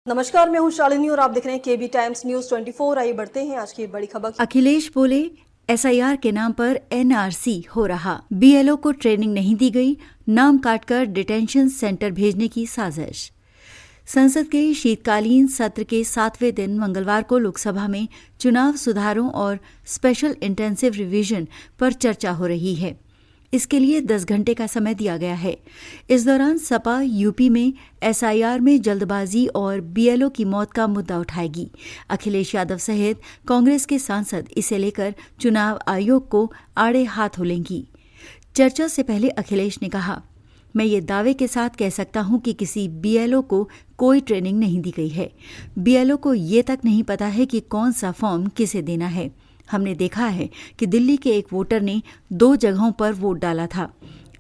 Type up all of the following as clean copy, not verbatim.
नमस्कार, मैं हूं शालिनी और आप देख रहे हैं केबी टाइम्स न्यूज 24। आइए बढ़ते हैं आज की बड़ी खबर। अखिलेश बोले एसआईआर के नाम पर एनआरसी हो रहा, बीएलओ को ट्रेनिंग नहीं दी गई, नाम काटकर डिटेंशन सेंटर भेजने की साजिश। संसद के शीतकालीन सत्र के 7वें दिन मंगलवार को लोकसभा में चुनाव सुधारों और स्पेशल इंटेंसिव रिवीजन पर चर्चा हो रही है। इसके लिए 10 घंटे का समय दिया गया है। इस दौरान सपा यूपी में एसआईआर में जल्दबाजी और बीएलओ की मौत का मुद्दा उठाएगी। अखिलेश यादव सहित कांग्रेस के सांसद इसे लेकर चुनाव आयोग को आड़े हाथ लेंगी। चर्चा से पहले अखिलेश ने कहा, मैं ये दावे के साथ कह सकता हूं कि किसी बीएलओ को कोई ट्रेनिंग नहीं दी गई है। बीएलओ को ये तक नहीं पता है कि कौन सा फॉर्म किसे देना है। हमने देखा है कि दिल्ली के एक वोटर ने 2 जगहों पर वोट डाला था।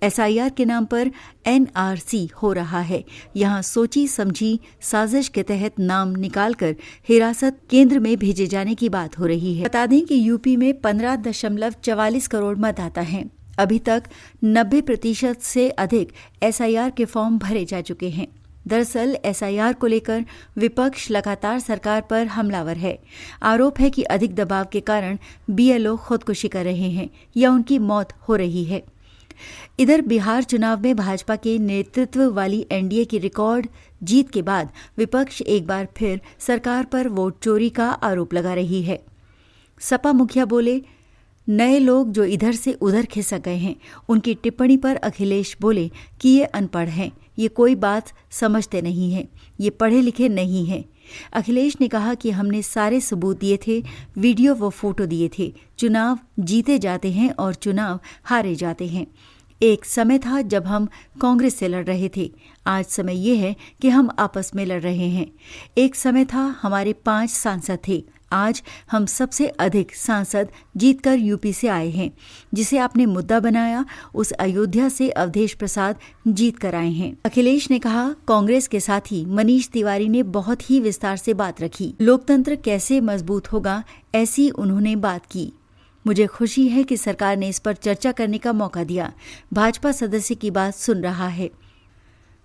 एसआईआर के नाम पर एनआरसी हो रहा है। यहाँ सोची समझी साजिश के तहत नाम निकालकर हिरासत केंद्र में भेजे जाने की बात हो रही है। बता दें कि यूपी में 15.44 करोड़ मतदाता हैं। अभी तक 90% से अधिक एसआईआर के फॉर्म भरे जा चुके हैं। दरअसल एसआईआर को लेकर विपक्ष लगातार सरकार पर हमलावर है। आरोप है कि अधिक दबाव के कारण बीएलओ खुदकुशी कर रहे हैं या उनकी मौत हो रही है। इधर बिहार चुनाव में भाजपा के नेतृत्व वाली एनडीए की रिकॉर्ड जीत के बाद विपक्ष एक बार फिर सरकार पर वोट चोरी का आरोप लगा रही है। सपा मुखिया बोले, नए लोग जो इधर से उधर खिसक गए हैं। उनकी टिप्पणी पर अखिलेश बोले कि ये अनपढ़ हैं, ये कोई बात समझते नहीं हैं, ये पढ़े लिखे नहीं हैं। अखिलेश ने कहा कि हमने सारे सबूत दिए थे, वीडियो व फोटो दिए थे। चुनाव जीते जाते हैं और चुनाव हारे जाते हैं। एक समय था जब हम कांग्रेस से लड़ रहे थे, आज समय ये है कि हम आपस में लड़ रहे हैं। एक समय था हमारे 5 सांसद थे, आज हम सबसे अधिक सांसद जीतकर यूपी से आए हैं। जिसे आपने मुद्दा बनाया, उस अयोध्या से अवधेश प्रसाद जीत कर आए हैं। अखिलेश ने कहा, कांग्रेस के साथी मनीष तिवारी ने बहुत ही विस्तार से बात रखी। लोकतंत्र कैसे मजबूत होगा, ऐसी उन्होंने बात की। मुझे खुशी है कि सरकार ने इस पर चर्चा करने का मौका दिया। भाजपा सदस्य की बात सुन रहा है।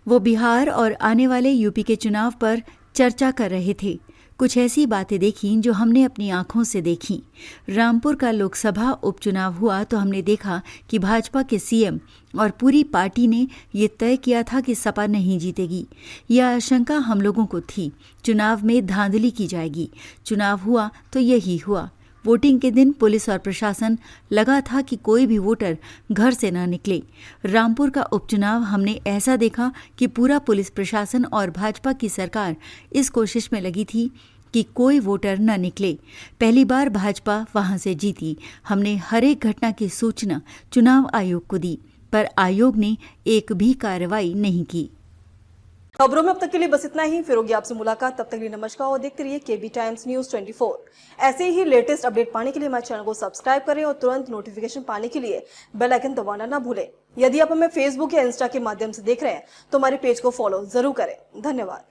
वो बिहार और आने वाले यूपी के चुनाव पर चर्चा कर रहे थे। कुछ ऐसी बातें देखी जो हमने अपनी आंखों से देखी। रामपुर का लोकसभा उपचुनाव हुआ तो हमने देखा कि भाजपा के सीएम और पूरी पार्टी ने ये तय किया था कि सपा नहीं जीतेगी। यह आशंका हम लोगों को थी, चुनाव में धांधली की जाएगी। चुनाव हुआ तो यही हुआ। वोटिंग के दिन पुलिस और प्रशासन लगा था कि कोई भी वोटर घर से न निकले। रामपुर का उपचुनाव हमने ऐसा देखा कि पूरा पुलिस प्रशासन और भाजपा की सरकार इस कोशिश में लगी थी कि कोई वोटर न निकले। पहली बार भाजपा वहां से जीती। हमने हर एक घटना की सूचना चुनाव आयोग को दी, पर आयोग ने एक भी कार्रवाई नहीं की। खबरों में अब तक के लिए बस इतना ही। फिर होगी आपसे मुलाकात, तब तक के लिए नमस्कार और देखते रहिए केबी टाइम्स न्यूज 24। ऐसे ही लेटेस्ट अपडेट पाने के लिए हमारे चैनल को सब्सक्राइब करें और तुरंत नोटिफिकेशन पाने के लिए बेल आइकन दबाना ना भूलें। यदि आप हमें फेसबुक या इंस्टा के माध्यम से देख रहे हैं तो हमारे पेज को फॉलो जरूर करें। धन्यवाद।